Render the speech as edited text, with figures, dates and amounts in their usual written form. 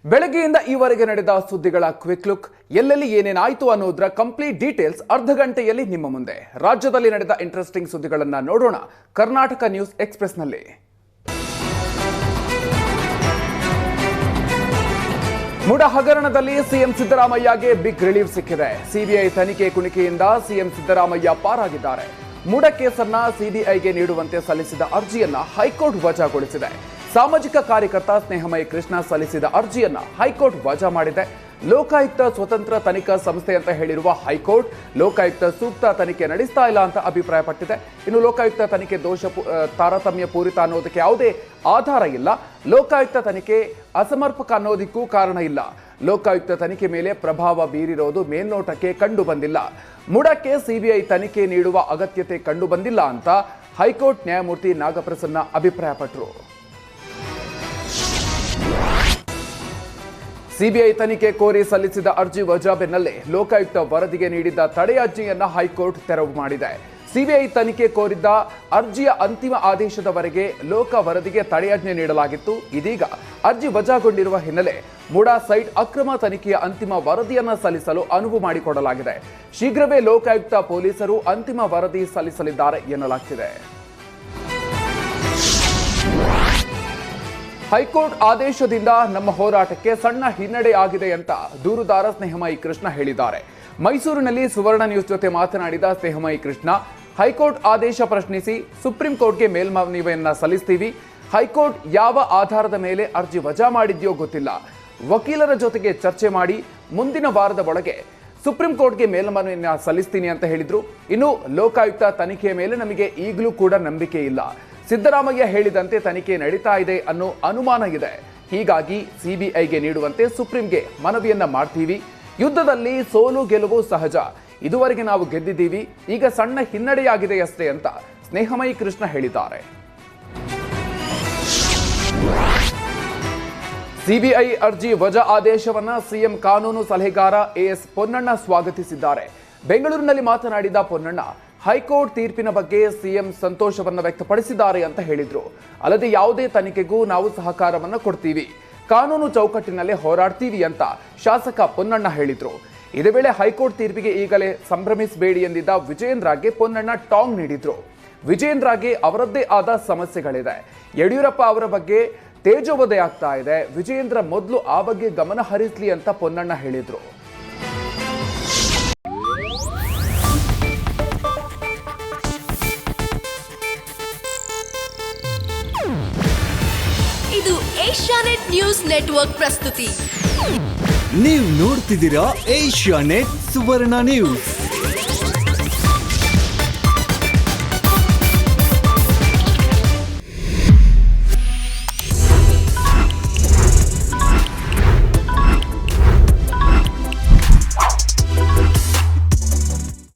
ಬೆಳಗ್ಗೆಯಿಂದ ಈವರೆಗೆ ನಡೆದ ಸುದ್ದಿಗಳ ಕ್ವಿಕ್ ಲುಕ್, ಎಲ್ಲೆಲ್ಲಿ ಏನೇನಾಯಿತು ಅನ್ನೋದರ ಕಂಪ್ಲೀಟ್ ಡೀಟೇಲ್ಸ್ ಅರ್ಧ ಗಂಟೆಯಲ್ಲಿ ನಿಮ್ಮ ಮುಂದೆ. ರಾಜ್ಯದಲ್ಲಿ ನಡೆದ ಇಂಟ್ರೆಸ್ಟಿಂಗ್ ಸುದ್ದಿಗಳನ್ನು ನೋಡೋಣ ಕರ್ನಾಟಕ ನ್ಯೂಸ್ ಎಕ್ಸ್‌ಪ್ರೆಸ್‌ನಲ್ಲಿ. ಮುಡ ಹಗರಣದಲ್ಲಿ ಸಿಎಂ ಸಿದ್ದರಾಮಯ್ಯಗೆ ಬಿಗ್ ರಿಲೀಫ್ ಸಿಕ್ಕಿದೆ. ಸಿಬಿಐ ತನಿಖೆ ಕುಣಿಕೆಯಿಂದ ಸಿಎಂ ಸಿದ್ದರಾಮಯ್ಯ ಪಾರಾಗಿದ್ದಾರೆ. ಮುಡ ಕೇಸನ್ನ ಸಿಬಿಐಗೆ ನೀಡುವಂತೆ ಸಲ್ಲಿಸಿದ ಅರ್ಜಿಯನ್ನ ಹೈಕೋರ್ಟ್ ವಜಾಗೊಳಿಸಿದೆ. ಸಾಮಾಜಿಕ ಕಾರ್ಯಕರ್ತ ಸ್ನೇಹಮಯಿ ಕೃಷ್ಣ ಸಲ್ಲಿಸಿದ ಅರ್ಜಿಯನ್ನ ಹೈಕೋರ್ಟ್ ವಜಾ ಮಾಡಿದೆ. ಲೋಕಾಯುಕ್ತ ಸ್ವತಂತ್ರ ತನಿಖಾ ಸಂಸ್ಥೆ ಅಂತ ಹೇಳಿರುವ ಹೈಕೋರ್ಟ್ ಲೋಕಾಯುಕ್ತ ಸೂಕ್ತ ತನಿಖೆ ನಡೆಸ್ತಾ ಇಲ್ಲ ಅಂತ ಅಭಿಪ್ರಾಯಪಟ್ಟಿದೆ. ಇನ್ನು ಲೋಕಾಯುಕ್ತ ತನಿಖೆ ತಾರತಮ್ಯ ಪೂರಿತ ಅನ್ನೋದಕ್ಕೆ ಯಾವುದೇ ಆಧಾರ ಇಲ್ಲ. ಲೋಕಾಯುಕ್ತ ತನಿಖೆ ಅಸಮರ್ಪಕ ಅನ್ನೋದಕ್ಕೂ ಕಾರಣ ಇಲ್ಲ. ಲೋಕಾಯುಕ್ತ ತನಿಖೆ ಮೇಲೆ ಪ್ರಭಾವ ಬೀರಿರೋದು ಮೇಲ್ನೋಟಕ್ಕೆ ಕಂಡು ಬಂದಿಲ್ಲ. ಮುಡಕ್ಕೆ ಸಿಬಿಐ ತನಿಖೆ ನೀಡುವ ಅಗತ್ಯತೆ ಕಂಡು ಬಂದಿಲ್ಲ ಅಂತ ಹೈಕೋರ್ಟ್ ನ್ಯಾಯಮೂರ್ತಿ ನಾಗಪ್ರಸನ್ನ ಅಭಿಪ್ರಾಯಪಟ್ಟರು. ಸಿಬಿಐ ತನಿಖೆ ಕೋರಿ ಸಲ್ಲಿಸಿದ ಅರ್ಜಿ ವಜಾ ಬೆನ್ನಲ್ಲೇ ಲೋಕಾಯುಕ್ತ ವರದಿಗೆ ನೀಡಿದ್ದ ತಡೆ ಅರ್ಜಿಯನ್ನ ಹೈಕೋರ್ಟ್ ತೆರವು ಮಾಡಿದೆ. ಸಿಬಿಐ ತನಿಖೆ ಕೋರಿದ್ದ ಅರ್ಜಿಯ ಅಂತಿಮ ಆದೇಶದವರೆಗೆ ಲೋಕ ವರದಿಗೆ ತಡೆಯಾಜ್ಞೆ ನೀಡಲಾಗಿತ್ತು. ಇದೀಗ ಅರ್ಜಿ ವಜಾಗೊಂಡಿರುವ ಹಿನ್ನೆಲೆ ಮುಡಾ ಸೈಟ್ ಅಕ್ರಮ ತನಿಖೆಯ ಅಂತಿಮ ವರದಿಯನ್ನ ಸಲ್ಲಿಸಲು ಅನುವು ಮಾಡಿಕೊಡಲಾಗಿದೆ. ಶೀಘ್ರವೇ ಲೋಕಾಯುಕ್ತ ಪೊಲೀಸರು ಅಂತಿಮ ವರದಿ ಸಲ್ಲಿಸಲಿದ್ದಾರೆ ಎನ್ನಲಾಗ್ತಿದೆ. ಹೈಕೋರ್ಟ್ ಆದೇಶದಿಂದ ನಮ್ಮ ಹೋರಾಟಕ್ಕೆ ಸಣ್ಣ ಹಿನ್ನಡೆ ಆಗಿದೆ ಅಂತ ದೂರುದಾರ ಸ್ನೇಹಮಯಿ ಕೃಷ್ಣ ಹೇಳಿದ್ದಾರೆ. ಮೈಸೂರಿನಲ್ಲಿ ಸುವರ್ಣ ನ್ಯೂಸ್ ಜೊತೆ ಮಾತನಾಡಿದ ಸ್ನೇಹಮಯಿ ಕೃಷ್ಣ, ಹೈಕೋರ್ಟ್ ಆದೇಶ ಪ್ರಶ್ನಿಸಿ ಸುಪ್ರೀಂ ಕೋರ್ಟ್ಗೆ ಮೇಲ್ಮನವಿಯನ್ನ ಸಲ್ಲಿಸ್ತೀವಿ. ಹೈಕೋರ್ಟ್ ಯಾವ ಆಧಾರದ ಮೇಲೆ ಅರ್ಜಿ ವಜಾ ಮಾಡಿದ್ಯೋ ಗೊತ್ತಿಲ್ಲ. ವಕೀಲರ ಜೊತೆಗೆ ಚರ್ಚೆ ಮಾಡಿ ಮುಂದಿನ ವಾರದ ಒಳಗೆ ಸುಪ್ರೀಂ ಕೋರ್ಟ್ಗೆ ಮೇಲ್ಮನವಿಯನ್ನ ಸಲ್ಲಿಸ್ತೀನಿ ಅಂತ ಹೇಳಿದ್ರು. ಇನ್ನು ಲೋಕಾಯುಕ್ತ ತನಿಖೆಯ ಮೇಲೆ ನಮಗೆ ಈಗಲೂ ಕೂಡ ನಂಬಿಕೆ ಇಲ್ಲ. ಸಿದ್ದರಾಮಯ್ಯ ಹೇಳಿದಂತೆ ತನಿಖೆ ನಡೀತಾ ಇದೆ ಅನ್ನೋ ಅನುಮಾನ ಇದೆ. ಹೀಗಾಗಿ ಸಿಬಿಐಗೆ ನೀಡುವಂತೆ ಸುಪ್ರೀಂಗೆ ಮನವಿಯನ್ನ ಮಾಡ್ತೀವಿ. ಯುದ್ಧದಲ್ಲಿ ಸೋಲು ಗೆಲುವು ಸಹಜ. ಇದುವರೆಗೆ ನಾವು ಗೆದ್ದಿದ್ದೀವಿ. ಈಗ ಸಣ್ಣ ಹಿನ್ನಡೆಯಾಗಿದೆಯಷ್ಟೇ ಅಂತ ಸ್ನೇಹಮಯಿ ಕೃಷ್ಣ ಹೇಳಿದ್ದಾರೆ. ಸಿಬಿಐ ಅರ್ಜಿ ವಜಾ ಆದೇಶವನ್ನ ಸಿಎಂ ಕಾನೂನು ಸಲಹೆಗಾರ ಎಎಸ್ ಪೊನ್ನಣ್ಣ ಸ್ವಾಗತಿಸಿದ್ದಾರೆ. ಬೆಂಗಳೂರಿನಲ್ಲಿ ಮಾತನಾಡಿದ ಪೊನ್ನಣ್ಣ, ಹೈಕೋರ್ಟ್ ತೀರ್ಪಿನ ಬಗ್ಗೆ ಸಿಎಂ ಸಂತೋಷವನ್ನ ವ್ಯಕ್ತಪಡಿಸಿದ್ದಾರೆ ಅಂತ ಹೇಳಿದ್ರು. ಅಲ್ಲದೆ ಯಾವುದೇ ತನಿಖೆಗೂ ನಾವು ಸಹಕಾರವನ್ನ ಕೊಡ್ತೀವಿ, ಕಾನೂನು ಚೌಕಟ್ಟಿನಲ್ಲೇ ಹೋರಾಡ್ತೀವಿ ಅಂತ ಶಾಸಕ ಪೊನ್ನಣ್ಣ ಹೇಳಿದ್ರು. ಇದೇ ವೇಳೆ ಹೈಕೋರ್ಟ್ ತೀರ್ಪಿಗೆ ಈಗಲೇ ಸಂಭ್ರಮಿಸಬೇಡಿ ಎಂದಿದ್ದ ವಿಜಯೇಂದ್ರಗೆ ಪೊನ್ನಣ್ಣ ಟಾಂಗ್ ನೀಡಿದ್ರು. ವಿಜಯೇಂದ್ರಗೆ ಅವರದ್ದೇ ಆದ ಸಮಸ್ಯೆಗಳಿದೆ. ಯಡಿಯೂರಪ್ಪ ಅವರ ಬಗ್ಗೆ ತೇಜೋವಧೆ ಆಗ್ತಾ ಇದೆ. ವಿಜಯೇಂದ್ರ ಮೊದಲು ಆ ಬಗ್ಗೆ ಗಮನ ಹರಿಸಲಿ ಅಂತ ಪೊನ್ನಣ್ಣ ಹೇಳಿದ್ರು. ಇದು ಏಷ್ಯಾನೆಟ್ ನ್ಯೂಸ್ ನೆಟ್ವರ್ಕ್ ಪ್ರಸ್ತುತಿ. ನೀವು ನೋಡ್ತಿದ್ದೀರಾ ಏಷ್ಯಾನೆಟ್ ಸುವರ್ಣ ನ್ಯೂಸ್.